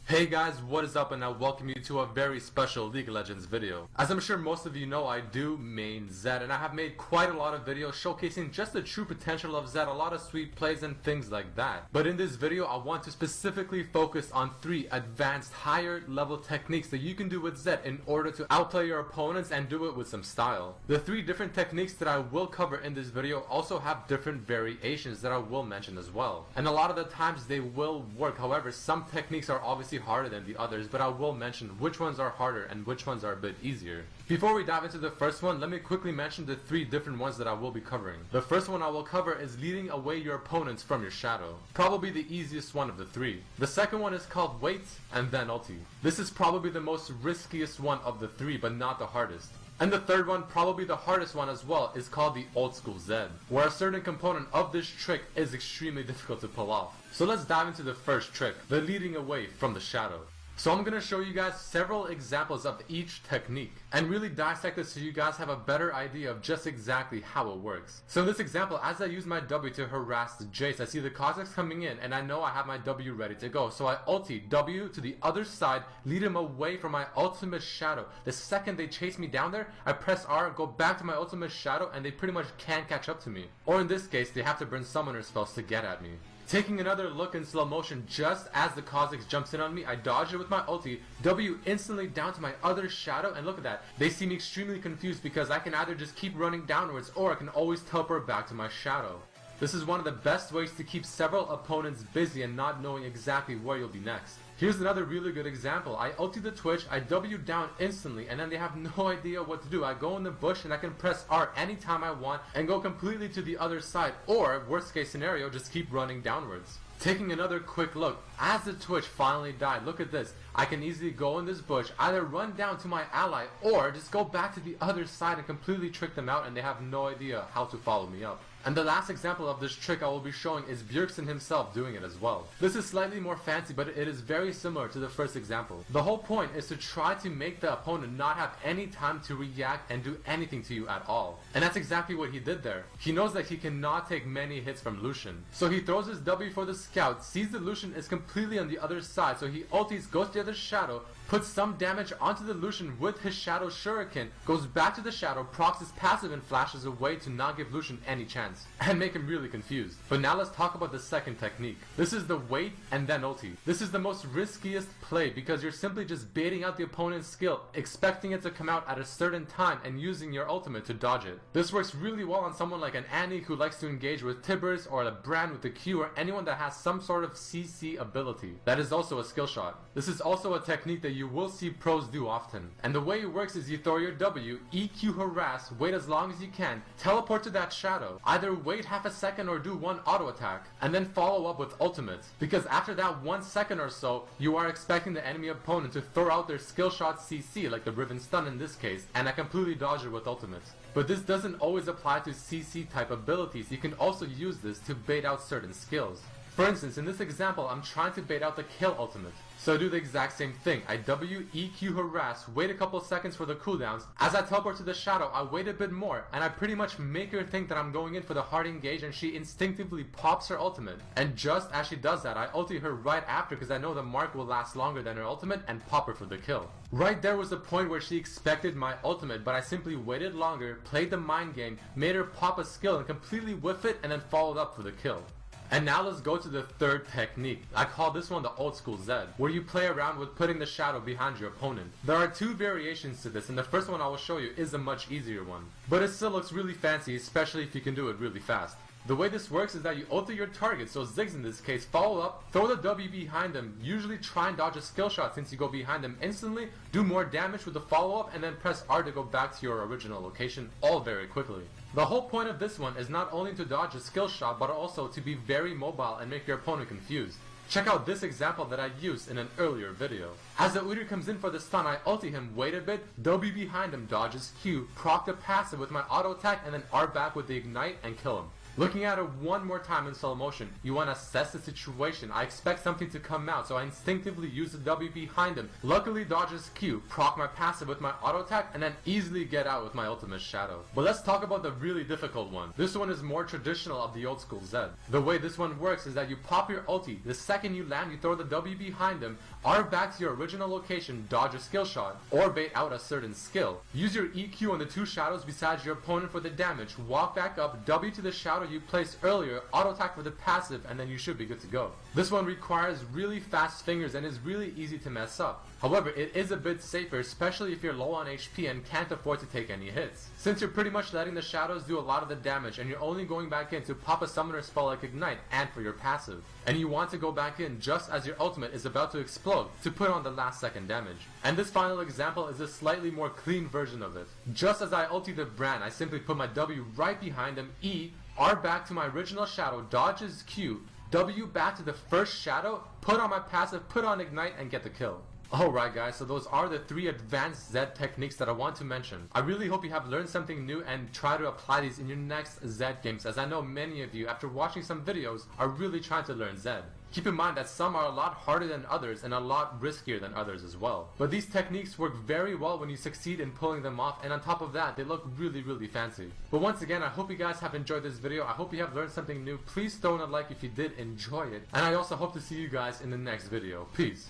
Hey guys, what is up, and I welcome you to a very special League of Legends video. As I'm sure most of you know, I do main Zed, and I have made quite a lot of videos showcasing just the true potential of Zed, a lot of sweet plays and things like that. But in this video, I want to specifically focus on 3 advanced higher level techniques that you can do with Zed in order to outplay your opponents and do it with some style. The 3 different techniques that I will cover in this video also have different variations that I will mention as well. And a lot of the times they will work, however, some techniques are obviously harder than the others, but I will mention which ones are harder and which ones are a bit easier. Before we dive into the first one, let me quickly mention the 3 different ones that I will be covering. The first one I will cover is leading away your opponents from your shadow. Probably the easiest one of the 3. The second one is called wait and then ulti. This is probably the most riskiest one of the 3, but not the hardest. And the third one, probably the hardest one as well, is called the old school Zed, where a certain component of this trick is extremely difficult to pull off. So let's dive into the first trick, the leading away from the shadow. So I'm going to show you guys several examples of each technique and really dissect it so you guys have a better idea of just exactly how it works. So in this example, as I use my W to harass the Jace, I see the Cossacks coming in and I know I have my W ready to go. So I ulti W to the other side, lead him away from my ultimate shadow. The second they chase me down there, I press R, go back to my ultimate shadow, and they pretty much can't catch up to me. Or in this case, they have to burn summoner spells to get at me. Taking another look in slow motion, just as the Cossacks jumps in on me, I dodge it with my ulti, W instantly down to my other shadow, and look at that. They seem extremely confused because I can either just keep running downwards or I can always teleport back to my shadow. This is one of the best ways to keep several opponents busy and not knowing exactly where you'll be next. Here's another really good example. I ulti the Twitch, I W down instantly, and then they have no idea what to do. I go in the bush and I can press R anytime I want and go completely to the other side, or worst case scenario, just keep running downwards. Taking another quick look, as the Twitch finally died, look at this. I can easily go in this bush, either run down to my ally, or just go back to the other side and completely trick them out and they have no idea how to follow me up. And the last example of this trick I will be showing is Bjergsen himself doing it as well. This is slightly more fancy, but it is very similar to the first example. The whole point is to try to make the opponent not have any time to react and do anything to you at all. And that's exactly what he did there. He knows that he cannot take many hits from Lucian. So he throws his W for the scout, sees the Lucian is completely on the other side, so he ultis, goes to the other shadow, puts some damage onto the Lucian with his shadow shuriken, goes back to the shadow, procs his passive and flashes away to not give Lucian any chance and make him really confused. But now let's talk about the second technique. This is the wait and then ulti. This is the most riskiest play because you're simply just baiting out the opponent's skill, expecting it to come out at a certain time and using your ultimate to dodge it. This works really well on someone like an Annie who likes to engage with Tibbers, or a Brand with the Q, or anyone that has some sort of CC ability. That is also a skill shot. This is also a technique that you will see pros do often. And the way it works is you throw your W, EQ harass, wait as long as you can, teleport to that shadow, either wait half a second or do one auto attack, and then follow up with ultimates. Because after that 1 second or so, you are expecting the enemy opponent to throw out their skill shot CC, like the Riven Stun in this case, and I completely dodge it with ultimates. But this doesn't always apply to CC type abilities. You can also use this to bait out certain skills. For instance, in this example, I'm trying to bait out the kill ultimate. So I do the exact same thing. I W, EQ, harass, wait a couple seconds for the cooldowns. As I teleport to the shadow, I wait a bit more, and I pretty much make her think that I'm going in for the hard engage, and she instinctively pops her ultimate. And just as she does that, I ulti her right after because I know the mark will last longer than her ultimate and pop her for the kill. Right there was the point where she expected my ultimate, but I simply waited longer, played the mind game, made her pop a skill and completely whiff it, and then followed up for the kill. And now let's go to the third technique. I call this one the old school Zed, where you play around with putting the shadow behind your opponent. There are 2 variations to this, and the first one I will show you is a much easier one. But it still looks really fancy, especially if you can do it really fast. The way this works is that you ulti your target, so Ziggs in this case, follow up, throw the W behind them, usually try and dodge a skill shot since you go behind them instantly, do more damage with the follow up, and then press R to go back to your original location, all very quickly. The whole point of this one is not only to dodge a skill shot, but also to be very mobile and make your opponent confused. Check out this example that I used in an earlier video. As the Udyr comes in for the stun, I ulti him, wait a bit, W behind him, dodges Q, proc the passive with my auto attack, and then R back with the ignite and kill him. Looking at it one more time in slow motion, you want to assess the situation. I expect something to come out, so I instinctively use the W behind him, luckily dodges Q, proc my passive with my auto attack, and then easily get out with my ultimate shadow. But let's talk about the really difficult one. This one is more traditional of the old school Zed. The way this one works is that you pop your ulti, the second you land you throw the W behind him, R back to your original location, dodge a skill shot, or bait out a certain skill. Use your EQ on the two shadows besides your opponent for the damage, walk back up, W to the shadow you placed earlier, auto attack with the passive, and then you should be good to go. This one requires really fast fingers and is really easy to mess up. However, it is a bit safer, especially if you're low on HP and can't afford to take any hits. Since you're pretty much letting the shadows do a lot of the damage and you're only going back in to pop a summoner spell like Ignite and for your passive. And you want to go back in just as your ultimate is about to explode to put on the last second damage. And this final example is a slightly more clean version of it. Just as I ulti the Brand, I simply put my W right behind him, E, R back to my original shadow, dodges Q, W back to the first shadow, put on my passive, put on Ignite, and get the kill. Alright guys, so those are the 3 advanced Zed techniques that I want to mention. I really hope you have learned something new and try to apply these in your next Zed games, as I know many of you, after watching some videos, are really trying to learn Zed. Keep in mind that some are a lot harder than others and a lot riskier than others as well. But these techniques work very well when you succeed in pulling them off, and on top of that, they look really fancy. But once again, I hope you guys have enjoyed this video. I hope you have learned something new. Please throw in a like if you did enjoy it. And I also hope to see you guys in the next video. Peace.